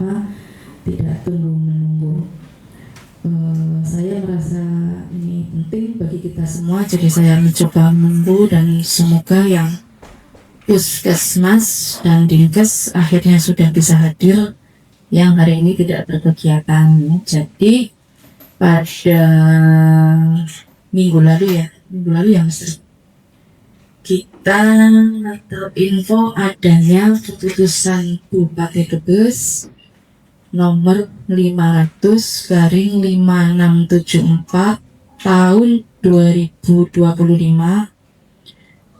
apa, tidak tunggu menunggu. Saya merasa ini penting bagi kita semua, jadi saya mencoba menunggu dan semoga yang Puskesmas dan Dinkes akhirnya sudah bisa hadir yang hari ini tidak berkegiatan. Jadi pada minggu lalu ya Mas, kita terinfo adanya keputusan Bupati Brebes nomor 500/5674 tahun 2025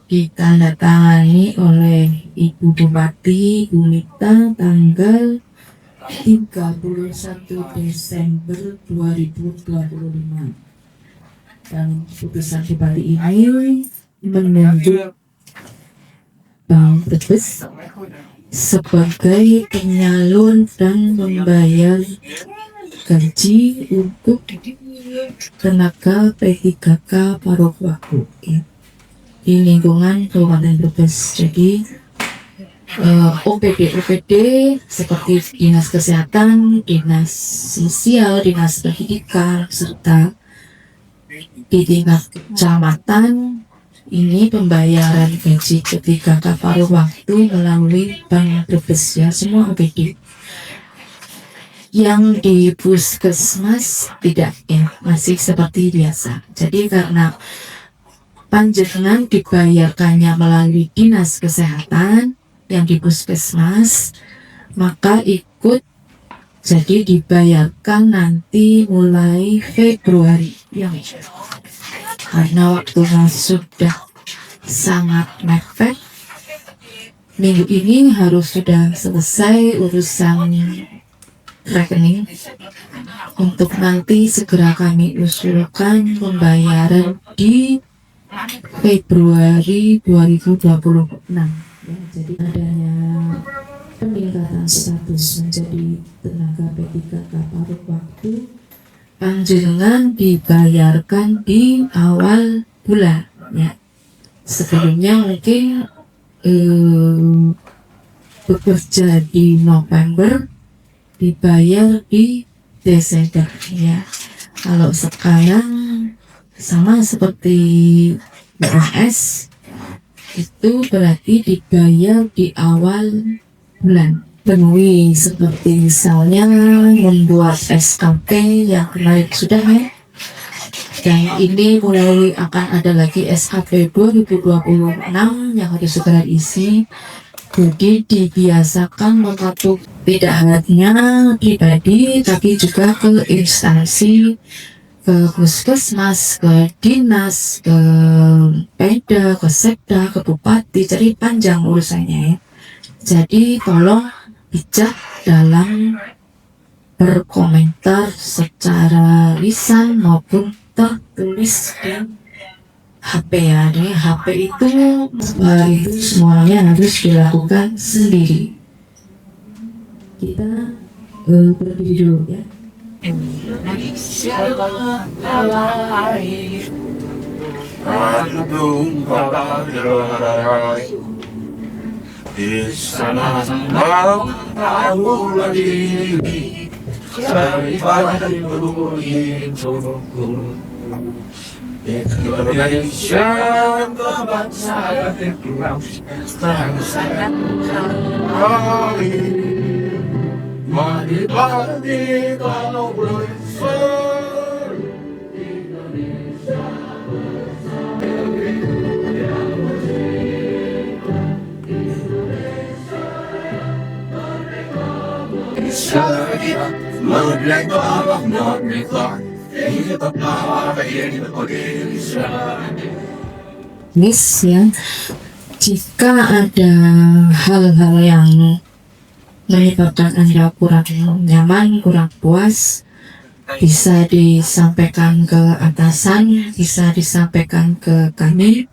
ditandatangani oleh Ibu Bupati Gumita tanggal 31 Desember 2025. Dan keputusan Bupati ini menunjuk Bank Brebes sebagai penyalur dan membayar gaji untuk tenaga P3K paruh waktu di lingkungan Kabupaten Brebes. Jadi OPD seperti Dinas Kesehatan, Dinas Sosial, Dinas Pendidikan, serta di tingkat kecamatan ini pembayaran gaji P3K paruh waktu melalui Bank Brebes ya, semua OPD. Yang di Puskesmas tidak ya, masih seperti biasa. Jadi karena panjenengan dibayarkannya melalui Dinas Kesehatan yang di Puskesmas, maka ikut jadi dibayarkan nanti mulai Februari ya, karena waktunya sudah sangat mepet. Minggu ini harus sudah selesai urusan rekening untuk nanti segera kami usulkan pembayaran di Februari 2026 ya. Jadi adanya peningkatan status menjadi tenaga P3K paruh waktu, panjenengan dibayarkan di awal bulan ya. Sebelumnya mungkin bekerja di November dibayar di Desember ya. Kalau sekarang sama seperti BHS itu berarti dibayar di awal bulan. Penuhi seperti misalnya membuat SKP yang kemarin sudah ya, dan ini mulai akan ada lagi SKP 2026 yang harus segera diisi. Jadi dibiasakan mematuhi tidak hanya pribadi tapi juga ke instansi, ke Puskesmas, ke dinas, ke Pemda, ke Sekda, ke Bupati. Jadi panjang urusannya ya. Jadi tolong bijak dalam berkomentar secara lisan maupun tertulis di HP ya. Jadi HP itu semuanya harus dilakukan sendiri. Kita berdiri dulu ya. Di sana malam tahu lagi daripada beruling turunku Indonesia bangsa terkurang bangsa kali mati kalau bersama Indonesia Miss ya, jika ada hal-hal yang menyebabkan Anda kurang nyaman, kurang puas, bisa disampaikan ke atasan, bisa disampaikan ke kami,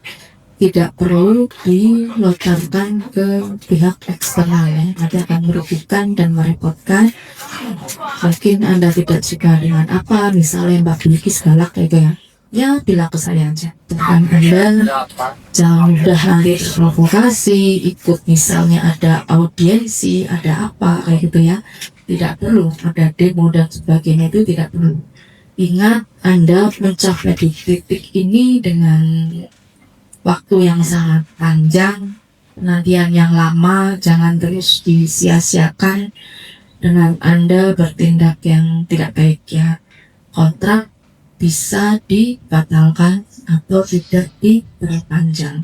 tidak perlu dilontarkan ke pihak eksternal ya, nanti akan merugikan dan merepotkan. Mungkin Anda tidak suka dengan apa, misalnya Mbak Bilkis galak kayak gitu ya, bilang ke saya aja. Dan Anda jangan mudah nanti provokasi, ikut misalnya ada audiensi, ada apa kayak gitu ya, tidak perlu ada demo dan sebagainya, itu tidak perlu. Ingat, Anda mencapai di titik ini dengan waktu yang sangat panjang, penantian yang lama, jangan terus disia-siakan dengan Anda bertindak yang tidak baik ya. Kontrak bisa dibatalkan atau tidak diperpanjang.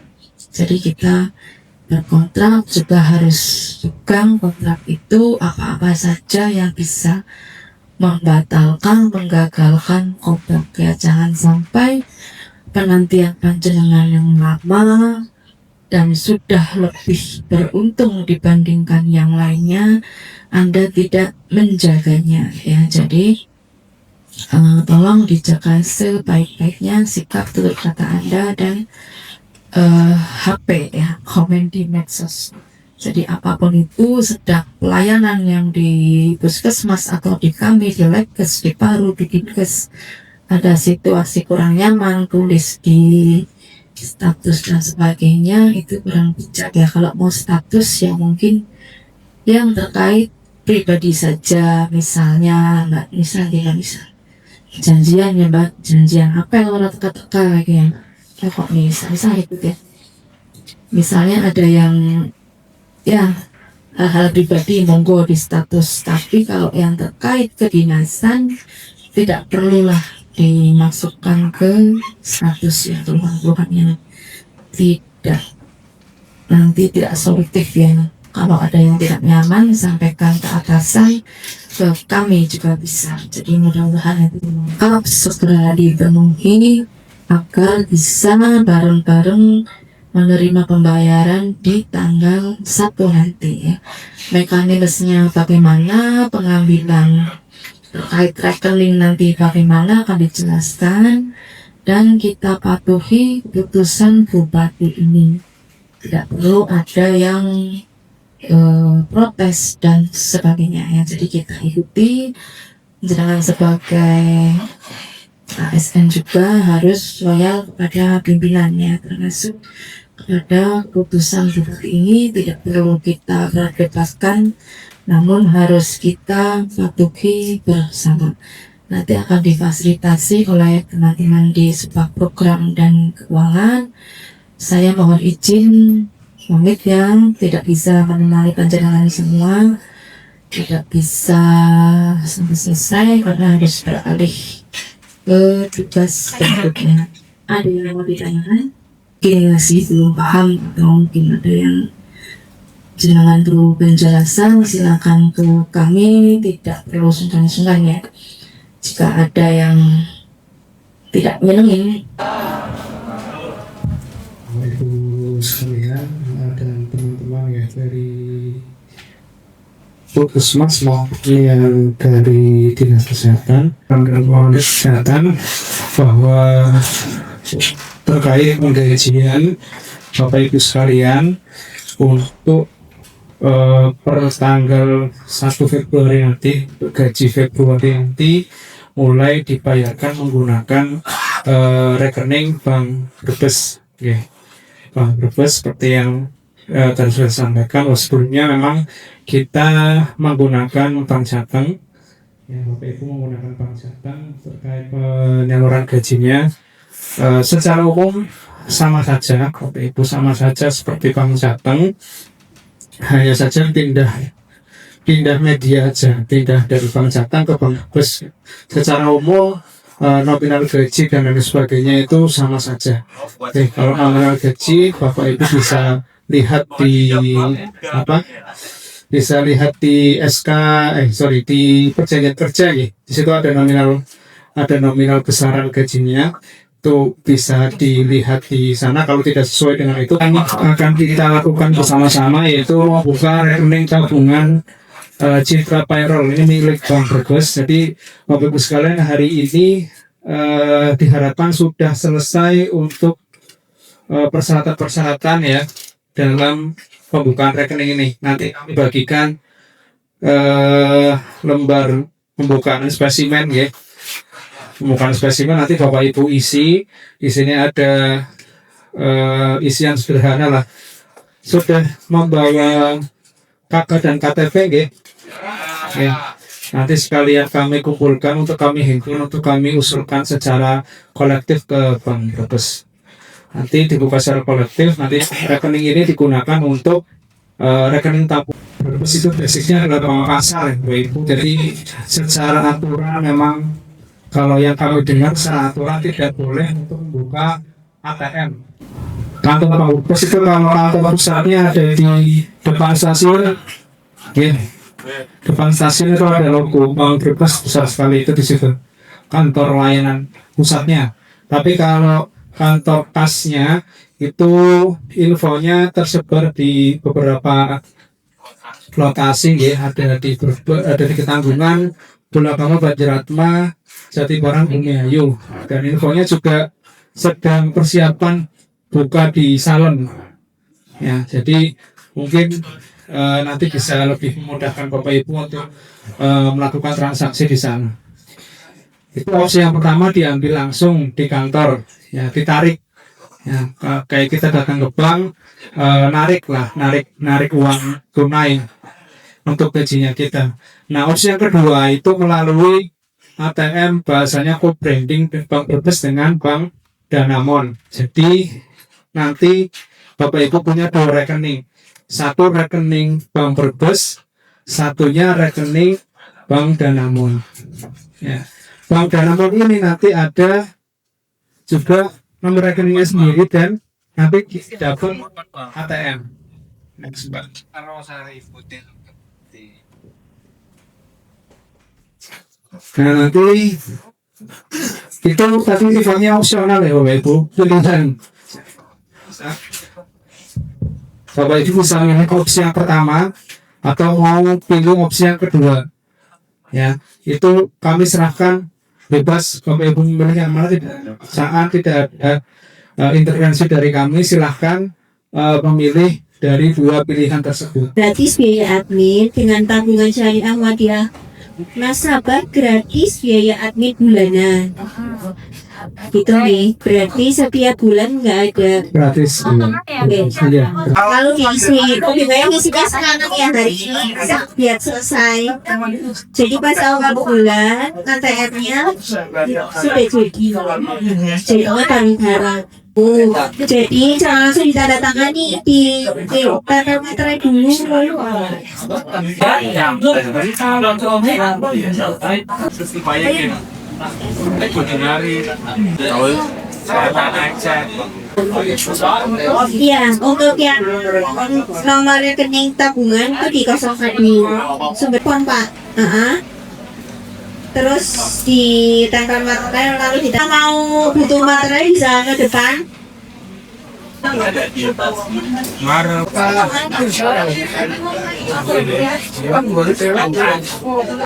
Jadi kita berkontrak juga harus pegang kontrak itu, apa-apa saja yang bisa membatalkan, menggagalkan kontrak ya. Jangan sampai penantian panjenengan yang lama dan sudah lebih beruntung dibandingkan yang lainnya, Anda tidak menjaganya ya. Jadi tolong dijaga sebaik-baiknya sikap tutur kata Anda dan HP ya, komen di medsos. Jadi apapun itu, sedang pelayanan yang di puskesmas atau di kami, di Lekes, di Paru, di Dinkes, ada situasi kurang nyaman, tulis di status dan sebagainya, itu kurang bijak ya. Kalau mau status ya mungkin yang terkait pribadi saja, misalnya Mbak Nisa tidak bisa janjian ya Mbak, janjian apa yang orang teka-teka kayak kok Nisa itu ya. Misalnya ada yang ya hal-hal pribadi monggo di status, tapi kalau yang terkait kedinasan tidak perlulah dimasukkan ke status ya, keluhan-keluhan yang tidak nanti tidak solutif ya. Kalau ada yang tidak nyaman, sampaikan ke atasan, ke kami juga bisa. Jadi mudah-mudahan itu segera dipenuhi agar bisa bareng-bareng menerima pembayaran di tanggal 1 nanti ya. Mekanismenya bagaimana, pengambilan terkait rekening nanti bagaimana akan dijelaskan, dan kita patuhi putusan bupati ini. Tidak perlu ada yang protes dan sebagainya ya. Jadi kita ikuti, jangan sebagai ASN juga harus loyal kepada pimpinannya, termasuk kepada putusan bupati ini. Tidak perlu kita bebaskan, namun harus kita patuhi bersama. Nanti akan difasilitasi oleh teman-teman di sebuah program dan keuangan. Saya mohon izin pamit yang tidak bisa menemani panjenengan semua, tidak bisa sampai selesai karena harus beralih ke tugas berikutnya. Ada yang mau ditanyakan? Mungkin masih belum paham atau mungkin ada yang jenengan perlu penjelasan, silakan ke kami, tidak perlu sungkan-sungkan ya. Jika ada yang tidak menyenangi. Ibu sekalian dan teman-teman ya dari Puskesmas maupun yang dari Dinas Kesehatan bahwa terkait penggajian Bapak Ibu sekalian untuk per tanggal 1 Februari nanti, gaji Februari nanti mulai dibayarkan menggunakan rekening Bank Brebes ya. Bank Brebes seperti yang tadi sudah disampaikan. Sebelumnya memang kita menggunakan bank Jateng ya, Bapak Ibu menggunakan bank Jateng terkait penyaluran gajinya secara umum sama saja Bapak Ibu, sama saja seperti bank Jateng, hanya saja pindah media aja, pindah dari bank Jateng ke bank Brebes. Secara umum nominal gaji dan lain sebagainya itu sama saja. Oke, kalau nominal gaji Bapak Ibu bisa lihat di bisa lihat di SK di perjanjian kerja ya. Di situ ada nominal besaran gajinya, itu bisa dilihat di sana. Kalau tidak sesuai dengan itu akan kita lakukan bersama-sama, yaitu membuka rekening tabungan Citra Payroll. Ini milik Bank Brebes. Jadi Bapak Ibu sekalian, hari ini diharapkan sudah selesai untuk persyaratan-persyaratan ya dalam pembukaan rekening ini. Nanti kami bagikan lembar pembukaan spesimen ya. Pembukaan spesimen nanti Bapak Ibu isi. Di sini ada isian sederhana lah. Sudah membawa KK dan KTP ya. nanti sekalian kami kumpulkan untuk kami himpun, untuk kami usulkan secara kolektif ke Bank Brebes. Nanti dibuka secara kolektif, nanti rekening ini digunakan untuk rekening tabungan. Brebes itu basicnya adalah bank pasar ya Bapak Ibu. Jadi secara aturan memang kalau yang kami dengar secara aturan tidak boleh untuk membuka ATM. Kantor Bank Brebes itu kalau kantor pusatnya ada di depan stasiun, ya. Depan stasiun itu ada logo Bank Brebes besar sekali itu di situ. Kantor layanan pusatnya. Tapi kalau kantor kasnya itu infonya tersebar di beberapa lokasi ya, ada di Ketanggungan, Bulakama, Banjaratma, Jatibarang, Bumiayu, dan infonya juga sedang persiapan buka di Salon ya. Jadi mungkin nanti bisa lebih memudahkan Bapak Ibu untuk melakukan transaksi di sana. Itu opsi yang pertama, diambil langsung di kantor ya, ditarik ya, kayak kita datang ke bank, narik uang tunai untuk gajinya kita. Nah, opsi yang kedua itu melalui ATM, bahasanya co-branding Bank Brebes dengan Bank Danamon. Jadi nanti Bapak Ibu punya dua rekening, satu rekening Bank Brebes, satunya rekening Bank Danamon ya. Bank Danamon ini nanti ada juga nomor rekeningnya sendiri dan nanti dapat ATM. Next, Pak. Nah, nanti itu tadi sifatnya opsional ya Bapak Ibu, pilihan. Bapak Ibu bisa memilih opsi yang pertama atau mau pilih opsi yang kedua ya, itu kami serahkan bebas Bapak Ibu memilih yang mana. Saat tidak ada intervensi dari kami, silahkan memilih dari dua pilihan tersebut. Gratis biaya admin dengan tabungan syariah Muhammadiyah nasabah, gratis biaya admin bulanan. Gitu nih, berarti setiap bulan nggak ada. Gratis. Iya. Lalu diisi, lebih banyak isinya sekarang ya hari ini biar selesai. Jadi pas awal bulan ATM-nya sudah jadi. Jadi barang-barang. Jadi jangan langsung ditandatangani di tanda materai dulu. Iya, untuk yang nomor rekening tabungan itu dikosongkan di sumber pompa. Terus ditempel materai, lalu kita mau butuh materai bisa ke depan. Marah.